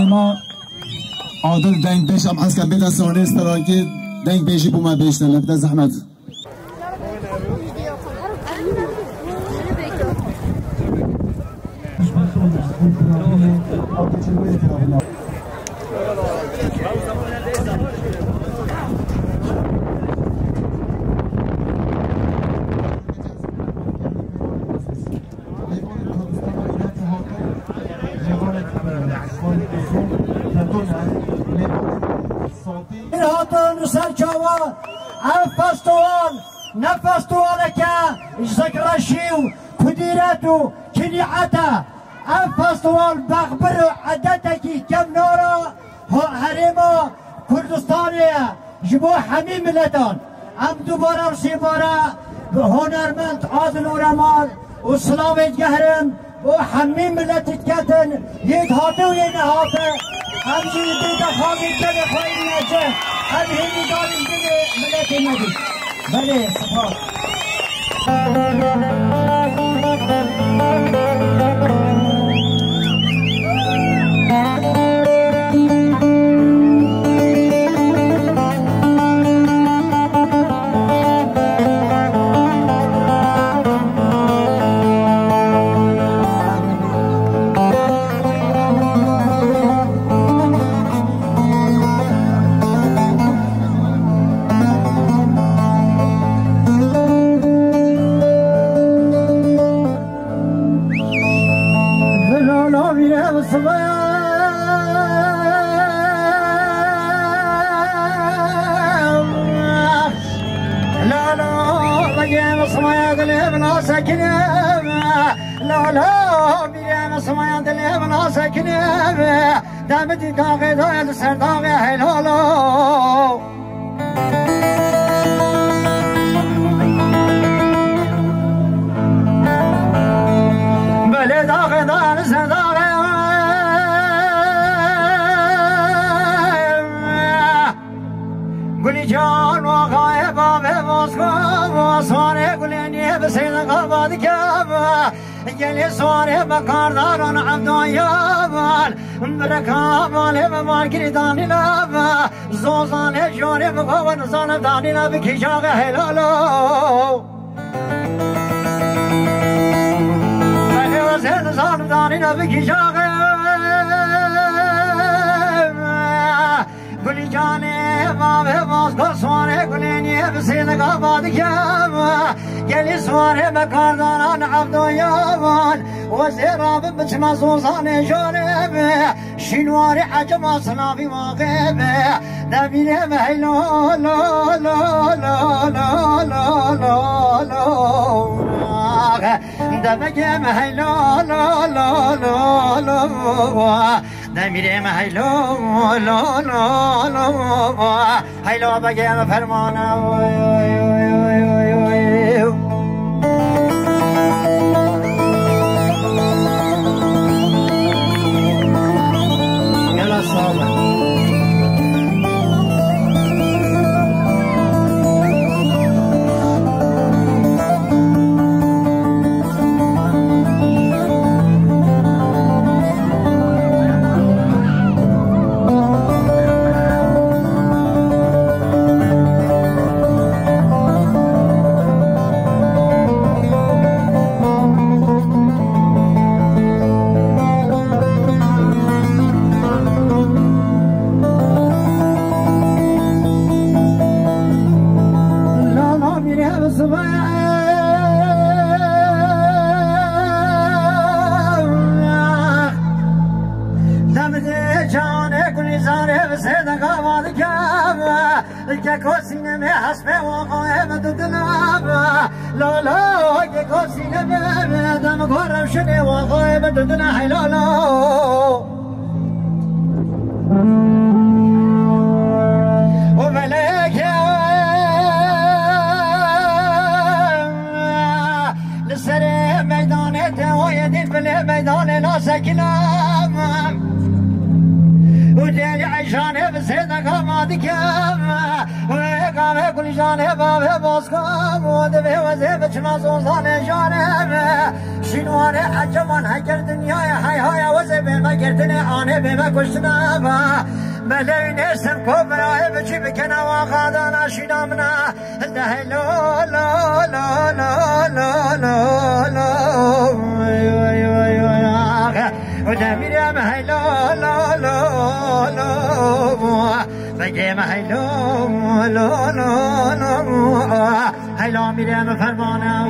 ما عادل دنگ پیش هم هست که بیت سانه استراکی دنگ پیشی بوما بیشتر لبت زحمت سرچاوان فستوال نفستوال که زکرشیو کدیرتو کنیعتا فستوال بغبر عدتکی کم نورا حریما کردستانیه جبو همین ملتان دوباره و سی باره هنرمند عادل و رمان و سلاویت گهرم و همین ملتت کتن یک هاته و یک نهاته همچنین دیگه خواهی کنه خواهی نجه هم همی داریم دیگه ملت ندید بله سپاس دامدی داغ داغ سر داغ هلالو بله داغ داغ سر داغ گلی جان و غایبا به مسکو و سواره گلینی به سید قباد کب گلی سواره بکارداران عبدایابال برکاباله به مارگری دانی لب زوزانه جوره بگوان زانم دانی لب کشاق هلالو بله و زید زانم دانی لب کشاق گلی جانه بابه بازگو سواره گلینی بسید قباد کم گلی سواره بکارداران عبدو یابان و زیراب بچما زوزانه جانب شنوار عجم صلابی واقب دبیره بهلو لو لو لو لو لو لو لو دبگه بهلو لو لو لو لو دمیره هیلو لو لو لو هیلو بگه فرمانه يلا صابر که کسینه می حسب واقعه بددنم لا لا که کسینه می دم کارم شده واقعه بددنم حلالا و ملکه لسر میدان تهوی دید بله میدان ناسکنم و ديالي عيشاني بسيدك ما دكام ويقام كل جاني باب بوسكام ودبي وزيبك نصوصاني جانب شنواني عجبان هكر دنياي هاي هاي وزيبي ما قردني أنا بما كشتنا ملين اسم كبرى بجي بكنا وخادنا شنامنا لا لا لا لا لا لا لا ودمير يا مهيلو لا لا لا بجي مهيلو لا لا لا هيلو ميريم فرمانا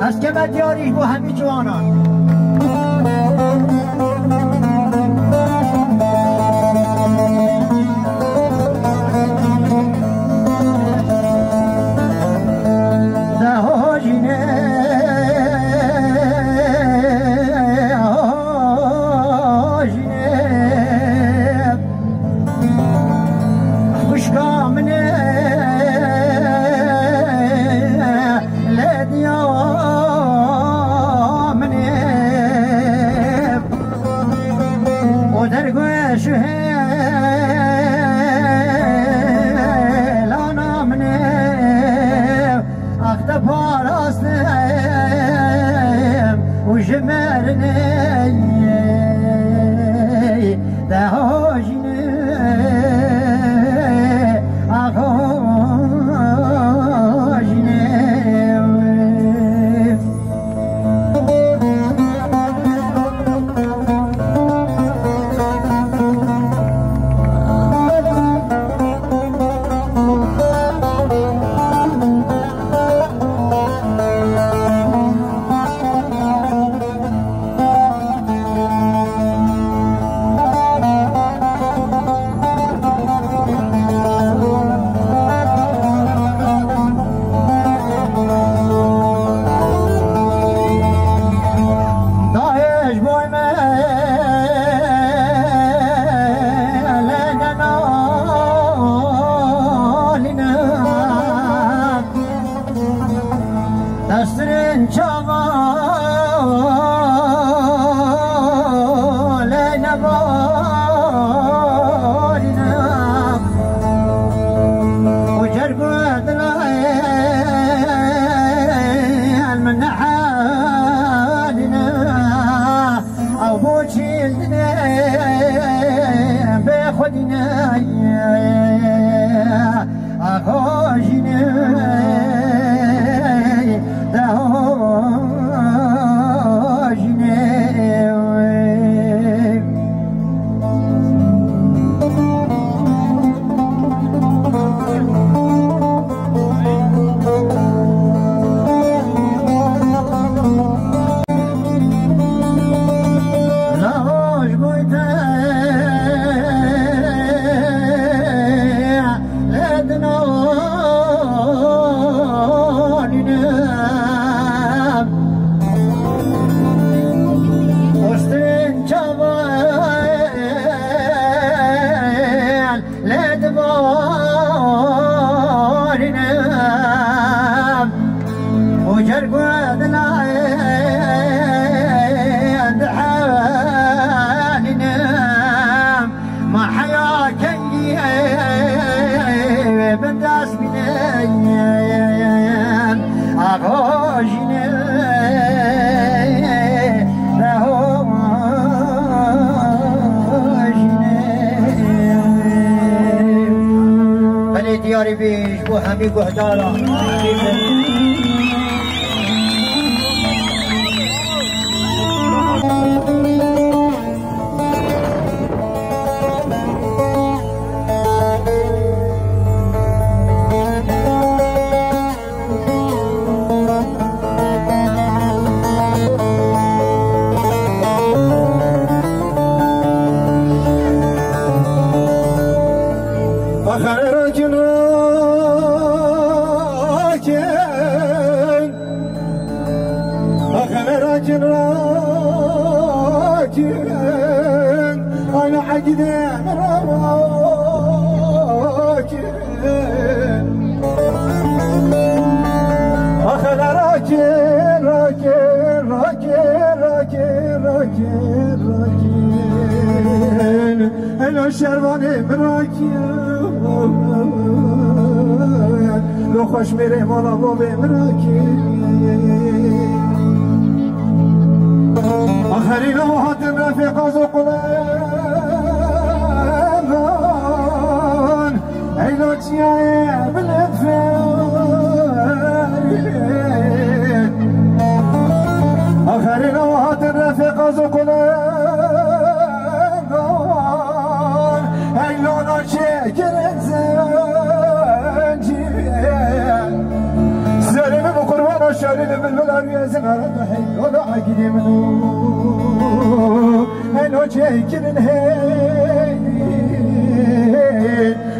از که من دیاریش با همین جوانان دیاری بیش بو همی گهدارا آخر راکن آخر راکن أنا عقدين راكن أخل راكن راكن راكن راكن راكن راكن أنا الشرباني براكن لو خوش میره مالا بابي براكن آخرین وحات رفیق از قلبان ایلو چیه بلدفن آخرین وحات رفیق از قلبان ایلو ناچه گرد زنجیه سلیم بقربان شارين بالبلار يا زغرة حي ولا عقدي منو هلو جايكن هين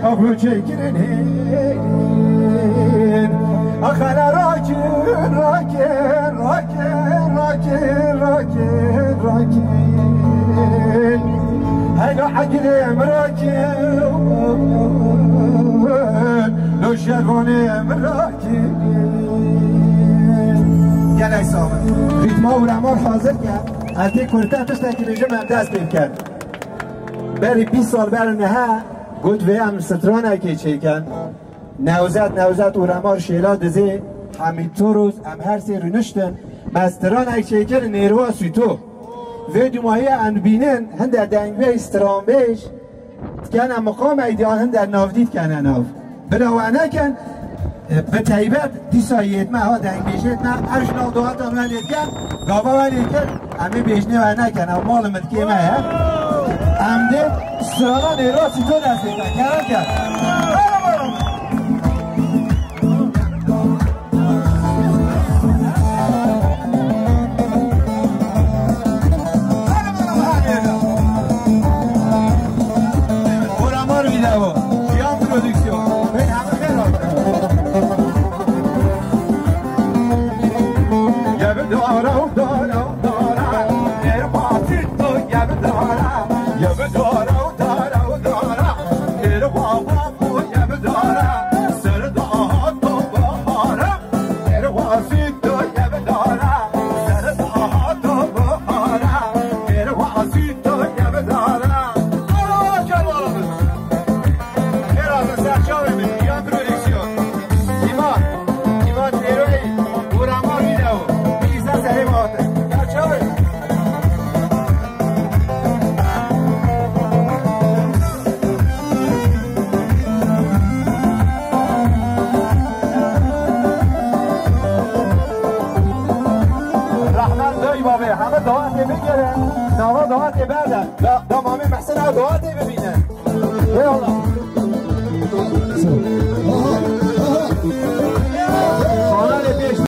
أبو جايكن هين أخنا راكن راكن راكن راكن راكن راكن هلو عقدي مراكن لو شافوني مراكن گلک سامن ریتما و رمار حاضر کرد از یک کرده تشتن که میجم هم دست بیم کرد بری 20 سال بر نه گود وی هم سترانه که چه کن نوزد و رمار شیلا دزه همین تو روز هم هر سی رونشتن مسترانه که چه کن نیروا سویتو وی دومایی انبینن هند در دنگوه استران بیش کن هم مقام ایدیان هند در نافدید کنن ناف بلاوانه کن به تایبت دیساییت ما ها دنگ بیشت ما ارشنا دوات امن کن گاوا ونی کن امی بیشنه و نکن او مال مدکی ما ها امده سرالا نیراسی تو دست بیتن کرم کن برامار ویدئو شیام پرودکسیون بین همه خیلی دارا دارا دارا ارباطی تو یب دارا یب دارا دارا دارا ارباطی یب دارا سر دهات تو بهارم ارباطی تو یب دارا سر دهات تو بهارم ارباطی تو یب دارا آه جواب میرا سرچاوی میام پرودکسیون ایمان نیروی برامار ویدئو همه دعاتی بگیره نوا دعاتی بردن دامامی محسن ها دعاتی ببینه یالا خانه پیش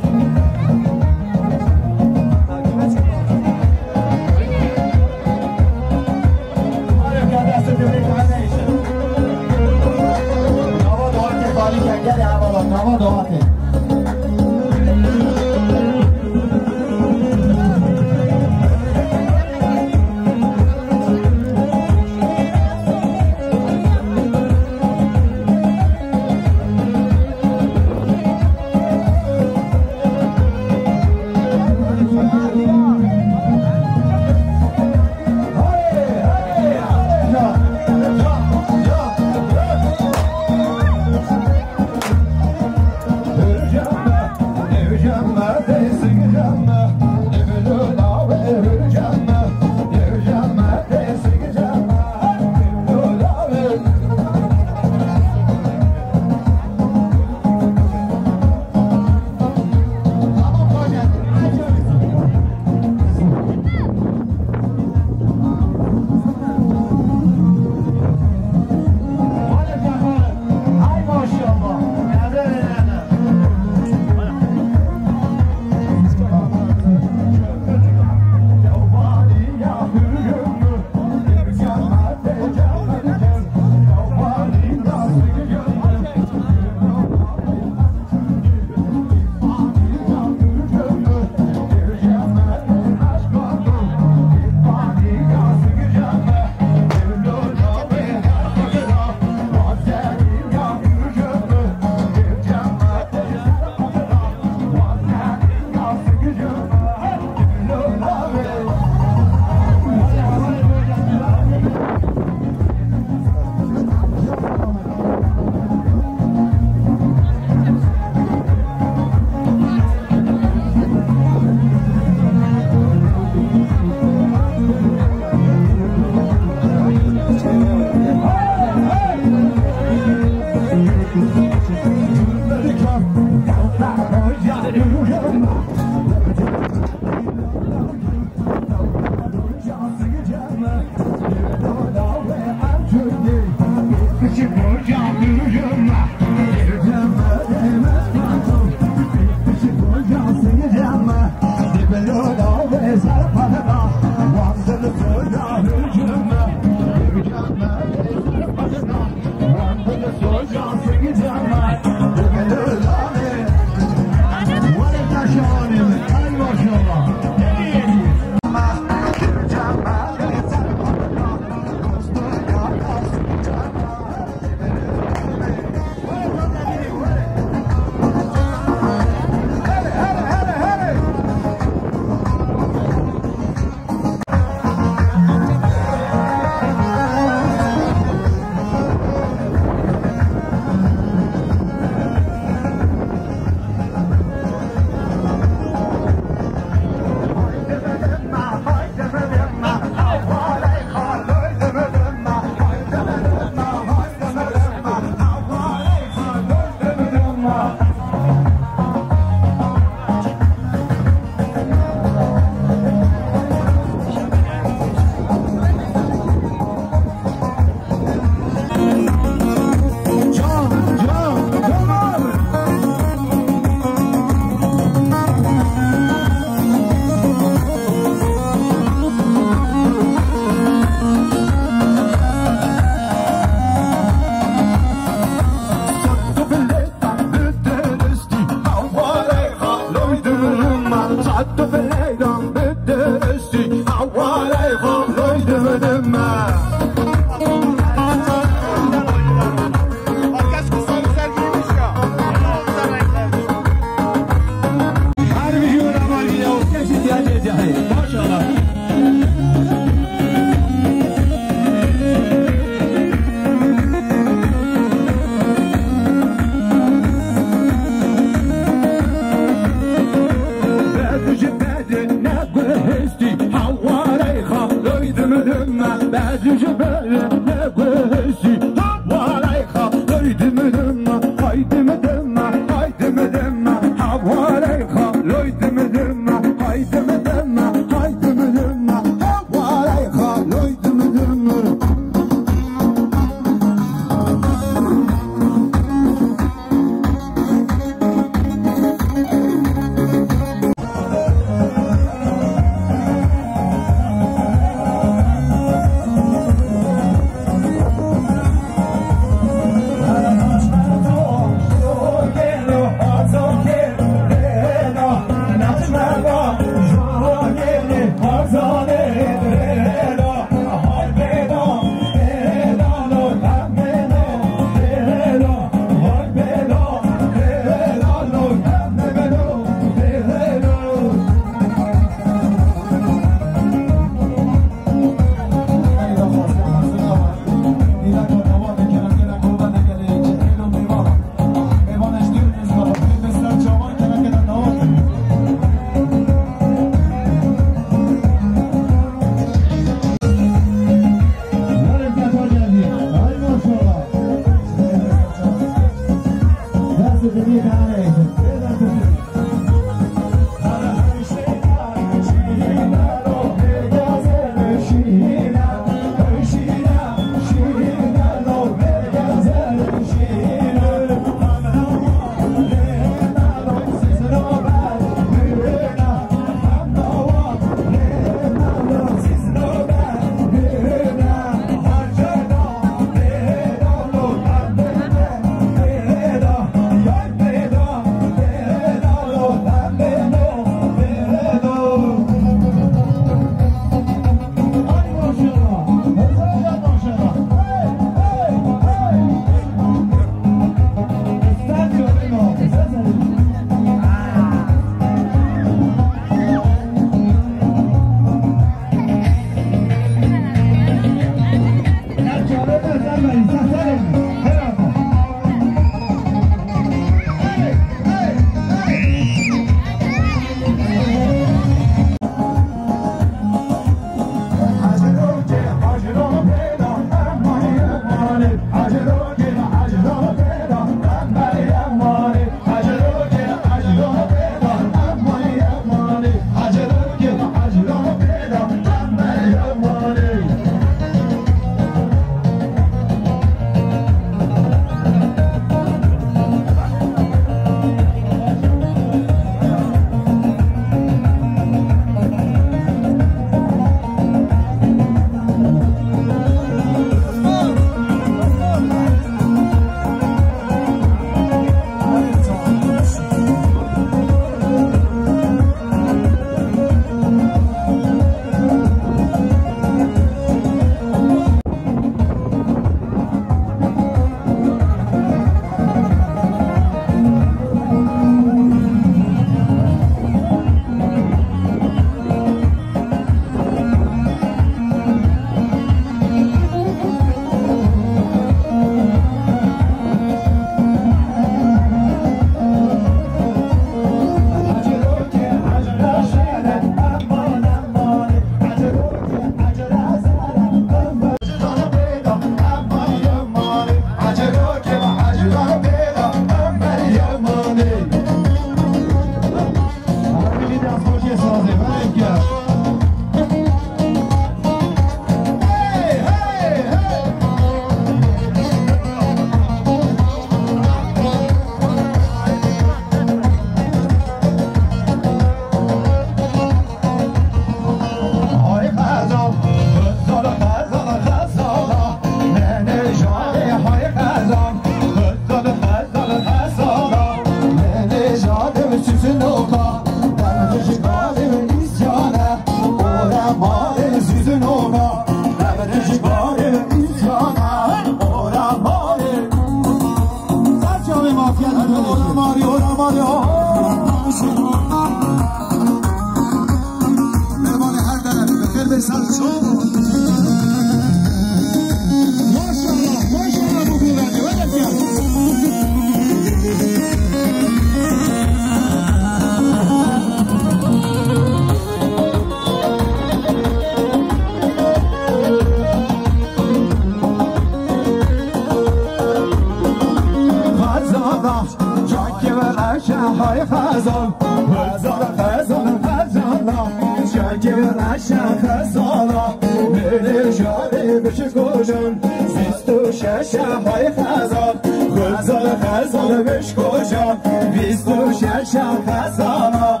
غزال غزال غزالا شنگ رشن غزالا میره جاره بشه کجان زیست و ششه های غزال غزال غزال بش کجان بیست و ششه غزالا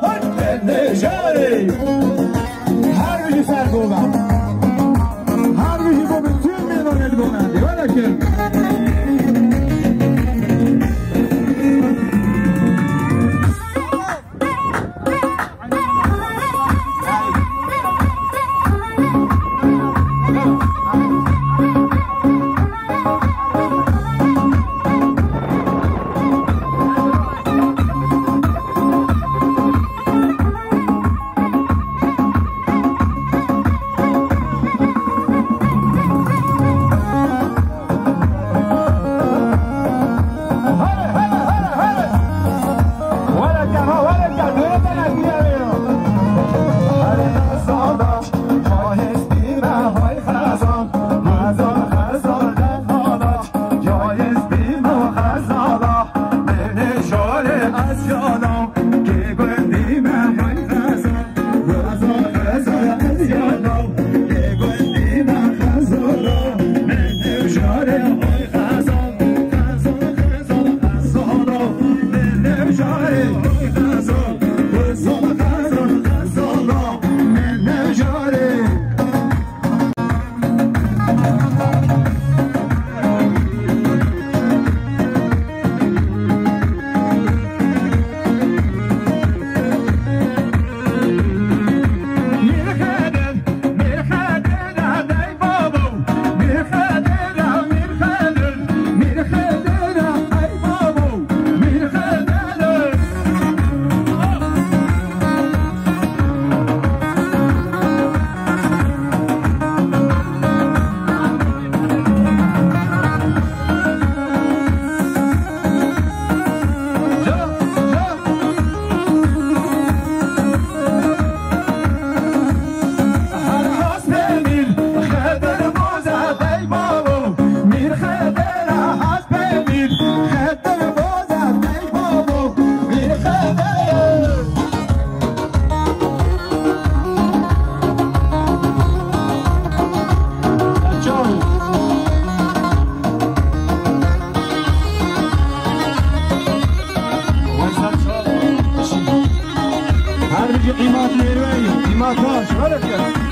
میره جاره هر روی سر بومم هر روی بومم توی میدانه بومم دیوانه کن قیمت نیروی قیمت هاش ولد کرد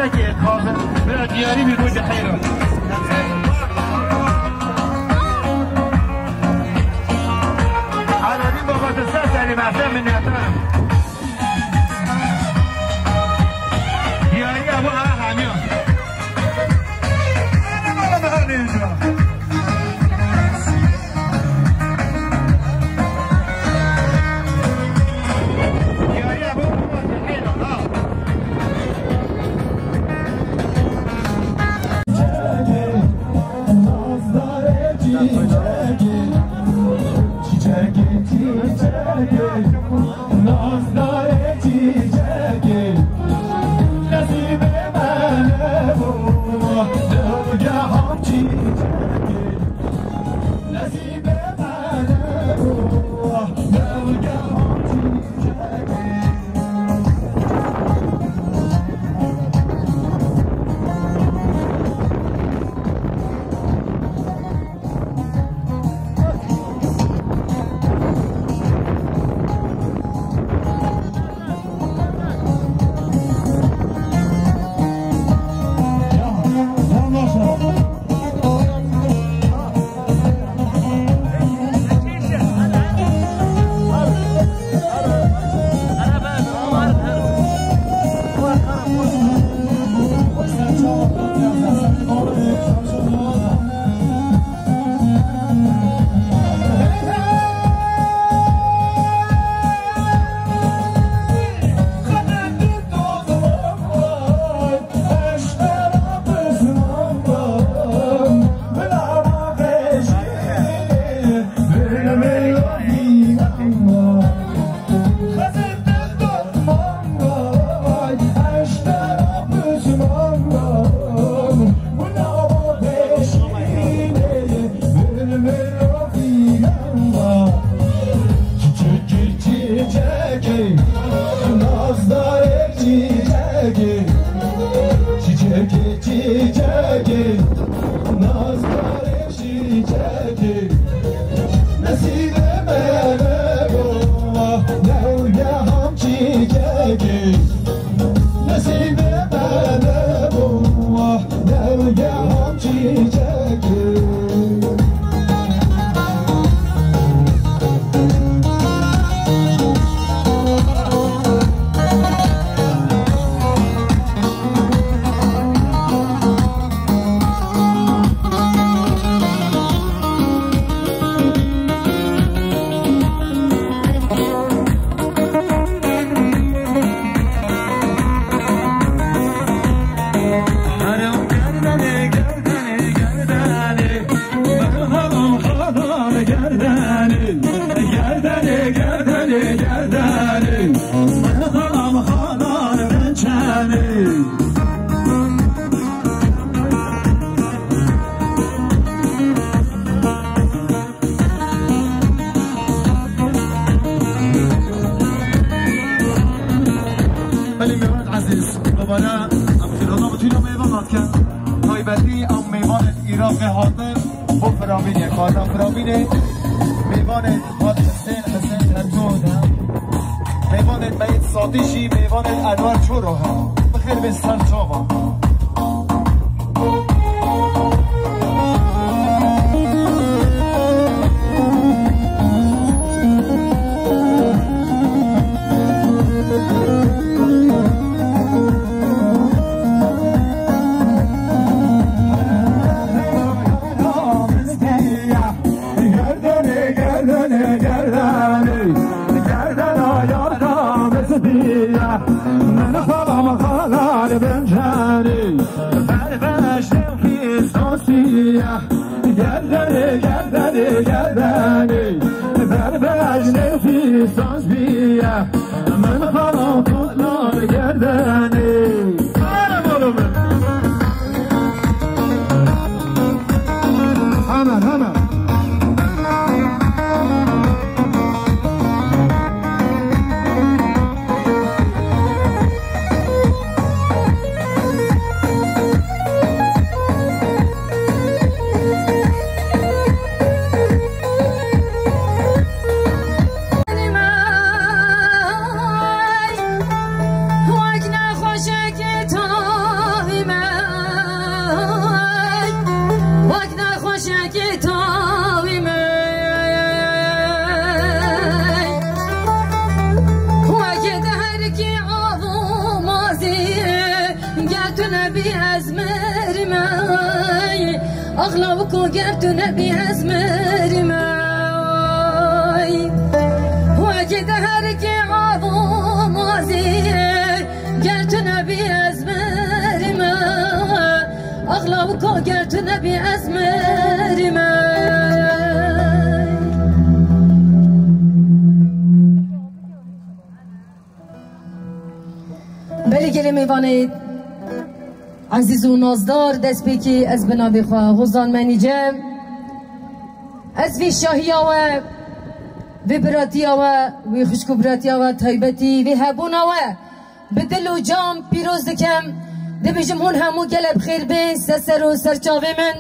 سرکی اتخاذ برای دیاری بیرون جحیره حالا این بابا تسر سری محسن من نیترم دیاری ابو همیان مالا مهار نیجا من خلام خلال بنجاني أغلبكو قرتو نبي أزمر ماي واجد هرجي عظو مازيه قرتو نبي أزمر ماي أغلبكو قرتو نبي أزمر ماي بلی گلی میوانید عزیز و نازدار دست بیکی از بنابی خواه غزان منیجم از وی شاهی و براتی و خوشکو براتی و تایبتی وی هبون و به دل و جام پیروز دکم دبیجم هون همو گلب خیر بین سسر و سرچاوی من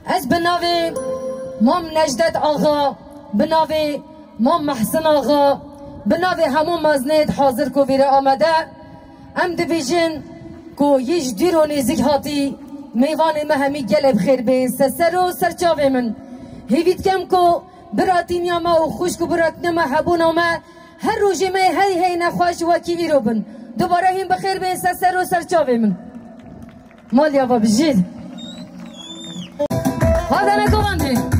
از بنابی مام نجدت آغا بنابی مام محسن آغا بنابی همو مزنید حاضر کو ویره آمده ام دبیجن کو یش دیرو نزیک هاتی میوان مهمی گلب خیر بین سسر و سرچاوی من هیوید کم کو براتین یا ما و خوش کو براتین ما حبون ما هر روزی می هی نخواش وکی ویرو بن دوباره هم بخیر بین سسر و سرچاوی من مال یا با بجید هادا نکوانده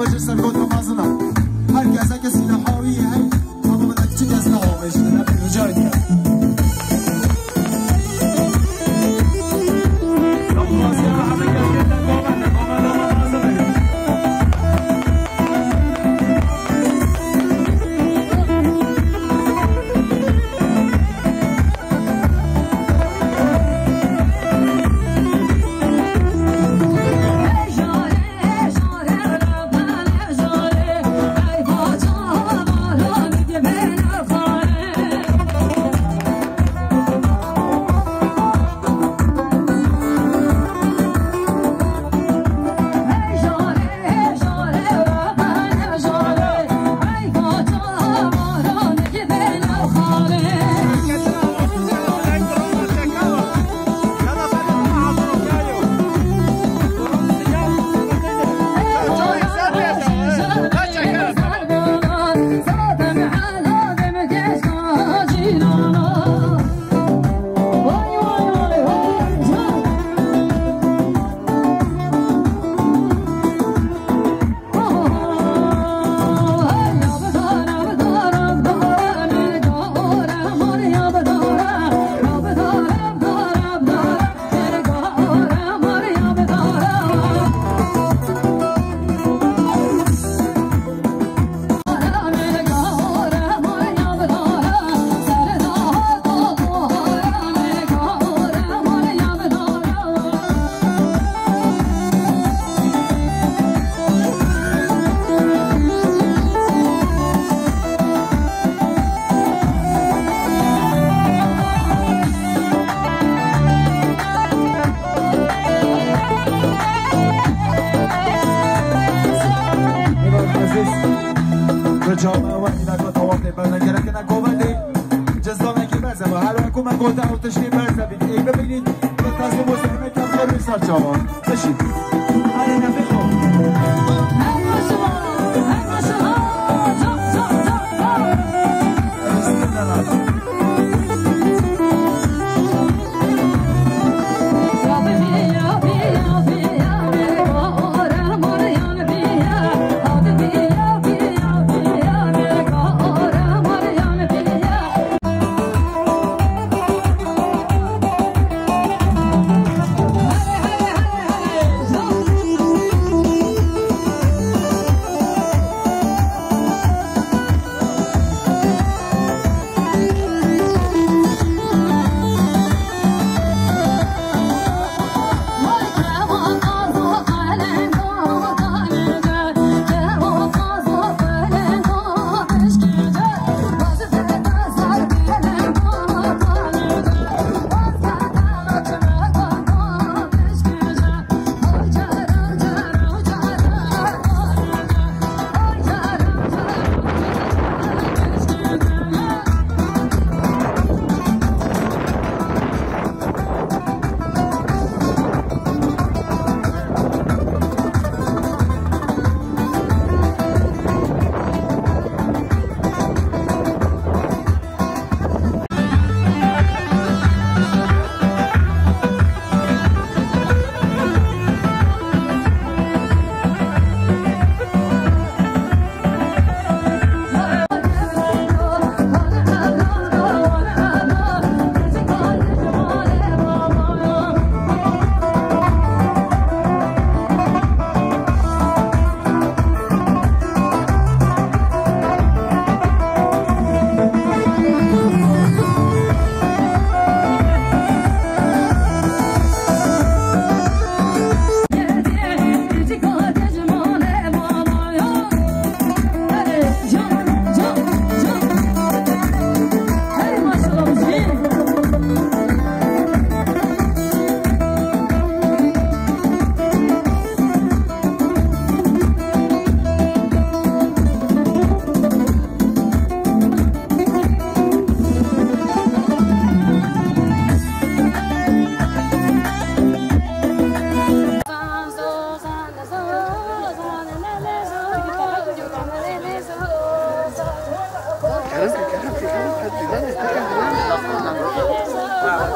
باشه سرگات و مزنه هر کسی که سینه حاویه اما من اکچه کس نهاویش نه به جای دیگه جامعه و اینا که توافق بردن که نگوندی جزدانه که برزه و هر وقت من گوته و تشریف برزه بید ای ببینید که تصمیم مسلمه کم خیلی سال جوان بشید هر نفی خوب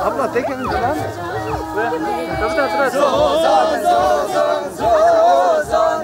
abla tekenin lan. Zozan, zozan, zozan, zozan,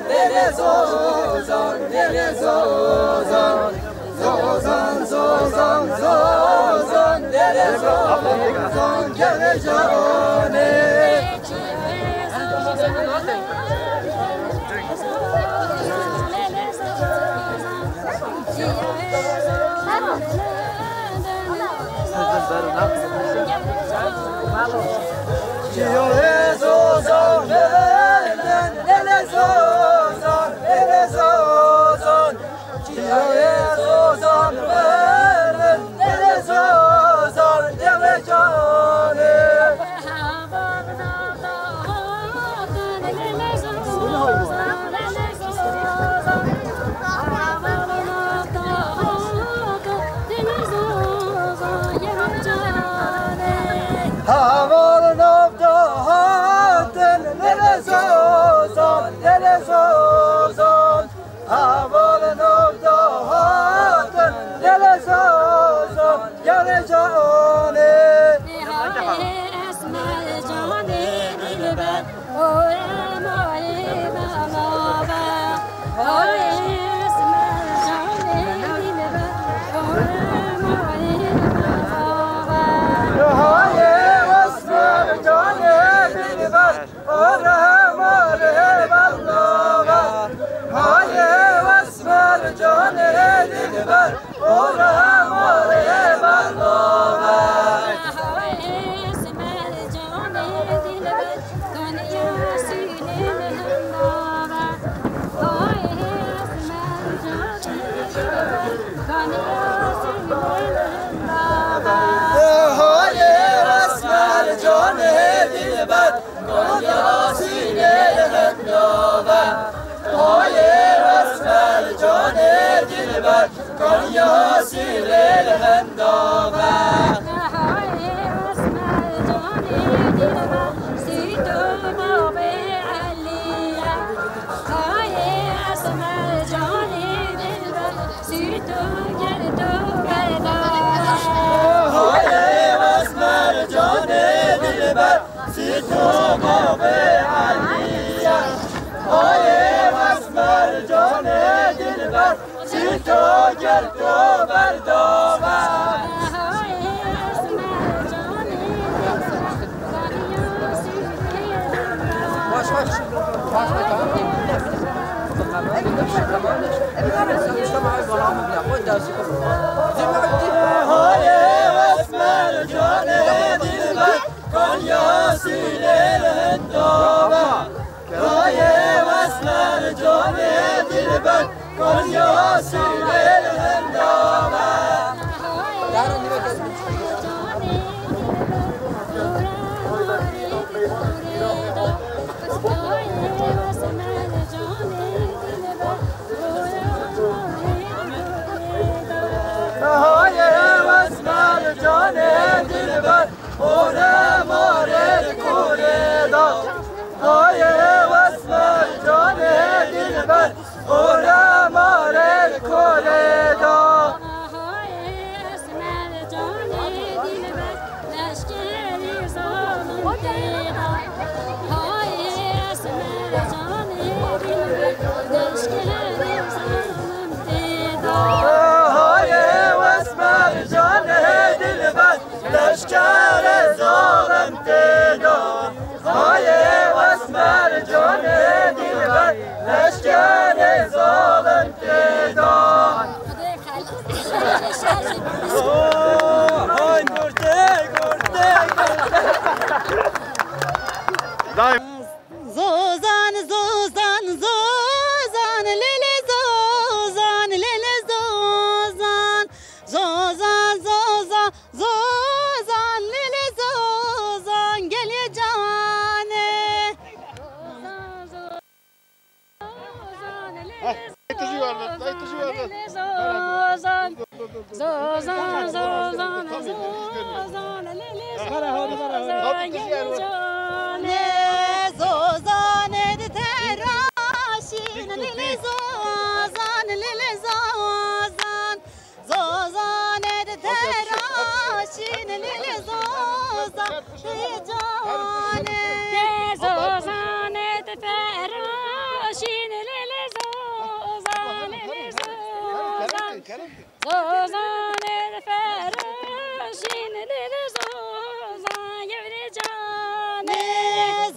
زوزان الفراشين للزوزان يبري جاني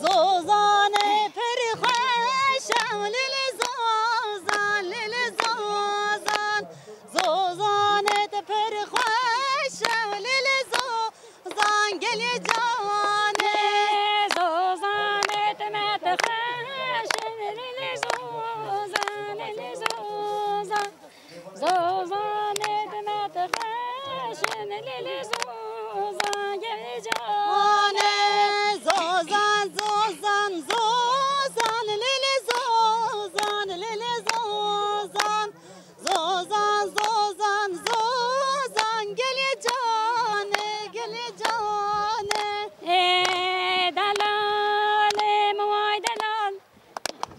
زوزان فرخاشة للزوزان زوزان فرخاشة للزوزان قلي جاني زوزان تمتخاشة للزوزان زوزان تمتخاشة للزوزان قلي جاني زوزان زوزان زوزان للزوزان زوزان زوزان قلي جاني دلال موي دلال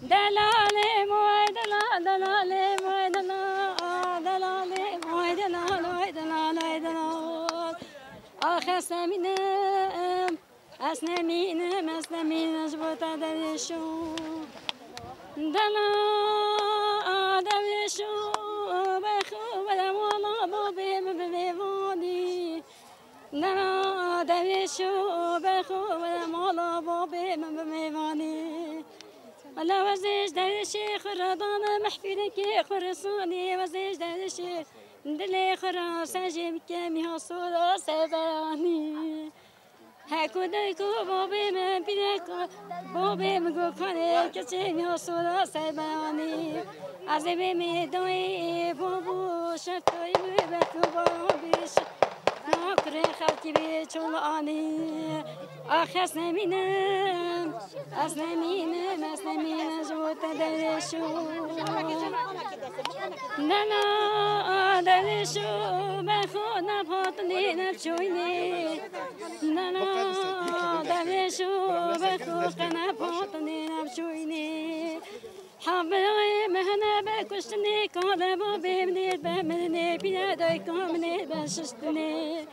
دلال موي دلال دلال موي دلال دلال موي دلال موي دلال آخر سمينم أسنمينم جبوت دلشو دلال دلشو بخو ولا مولا بوبي ببيفاني دلال دلشو بخو ولا مولا بوبي ببيفاني ولا وزيج دلشي خردان محفيلك خرصاني وزيج دلشي دلي خراس جيبك ميها صورة سباني هاكو دايكو بوبي من بيدكو بوبي مگو خانه کسی ميها صورة سباني عزيبي ميدوي بوبو شفتوي ببكو بوبيش ناكري خلقي بيچولاني آخس نمينم أسنمينم جوت دلشو نانا دلشو بخو نبهاتني نبشويني نانا دلشو بخو نبهاتني نبشويني حبيبي مهنا بكشتني كذا بوبي منير بمني بيداي كمني بششتني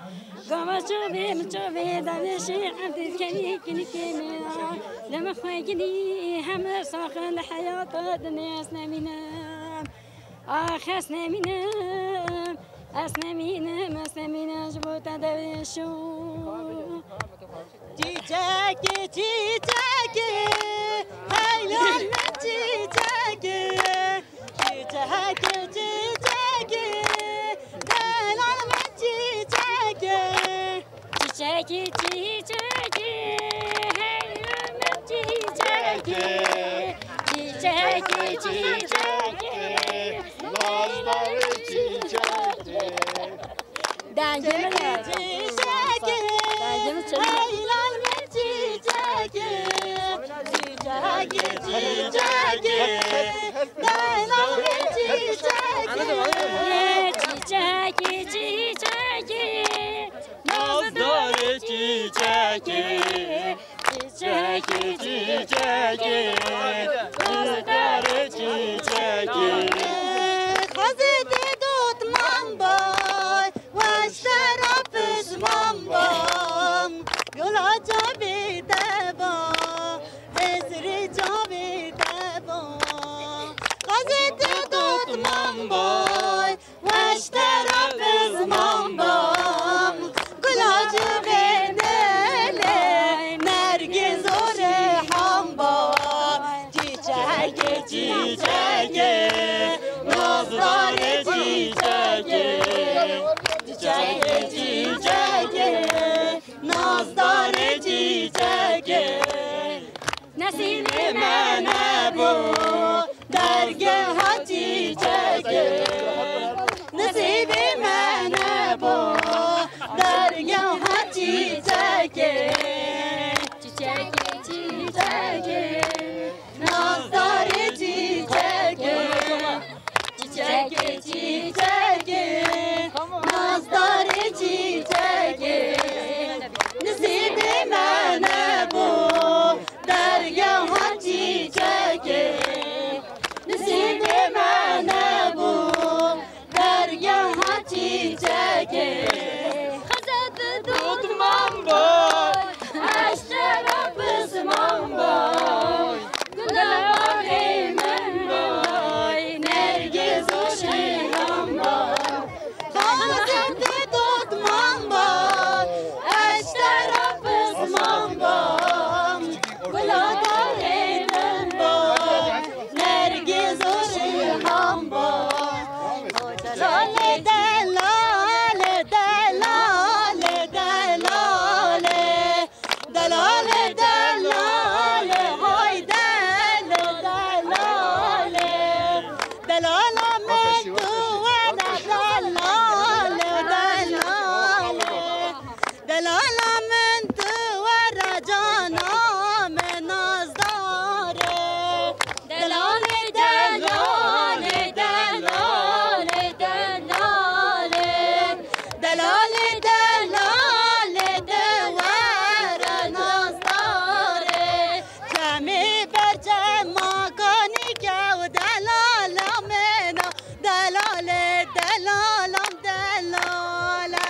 قواشو بمشوفي دلشي عبد الكني كمينا لما خويني هم ساخن الحياة الدنيا أسنمينم أسنمينم أسنمينم جبوت دلشو تيجاكي هايلان تيجاكي دلال تيجاكي هايلان تيجاكي نازدار تيجاكي نصیب من ابو درگاه چیچکه نصیب من ابو درگاه چیچکه چیچکه نازدار چیچکه چیچکه نازدار چیچکه نصیب من ابو درگاه چیچکه نصیب دلالا من تو وانا دلاله دلاله دلالا من تو ورا جانا من نازداره دلاله دلاله دلاله دلاله دلاله دلاله دوره نازداره جمعی بر جمع کنی که و دلاله منا دلاله دلالم دلاله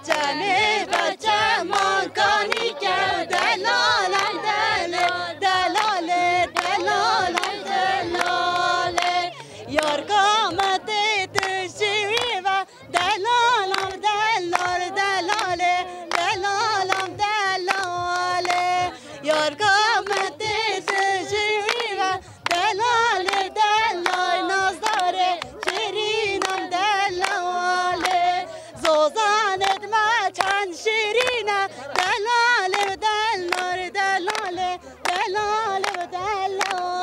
جمعی بر جمع کنی که دلاله دلاله دلاله دلالم دلاله یار قامت تشوی و دلالم دلال دلاله دلالم دلاله یار قامت تشوی و دلاله دلال نازداره شیرینم دلاله زوزانت ما چند شیرینه دلاله دلال دلاله دلاله دلاله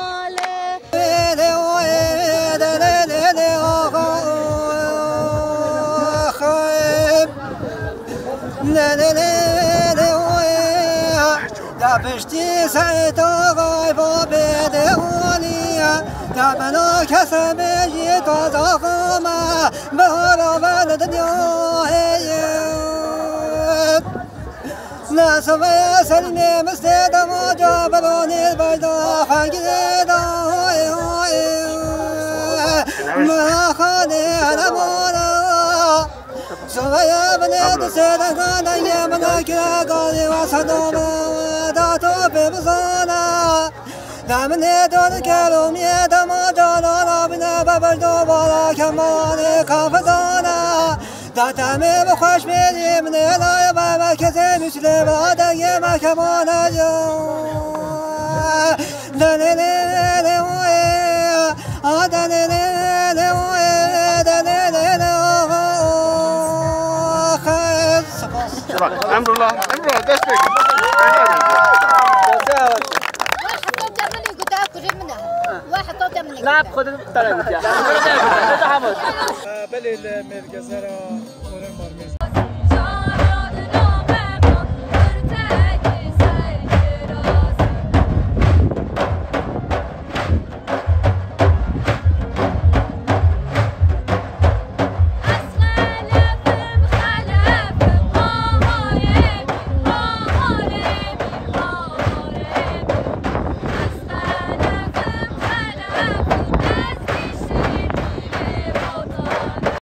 پشتی سعی تا غای با بده اولیا در بنا کسا بجی تا زاقما به حالا ول دنیا هید نسوه سلیم مثل دما جا ببانید بایدا خنگید آهای مخانه نمانا سویا بنید سیدگان دنگی مناکر گانی و صدوم داتو ببزانا دمنی داد کلومی دما جانا بینه ببردو بالا کمانی کافزانا داتمی بخوش میدی من الای بابا کسی مثل بادگی مکمانا جو دنیلی وی دنیلی وی دنیلی خیل سپاس امرالله دست بگیر واحد طوطة منك لا خذ الطلب يا بله المركز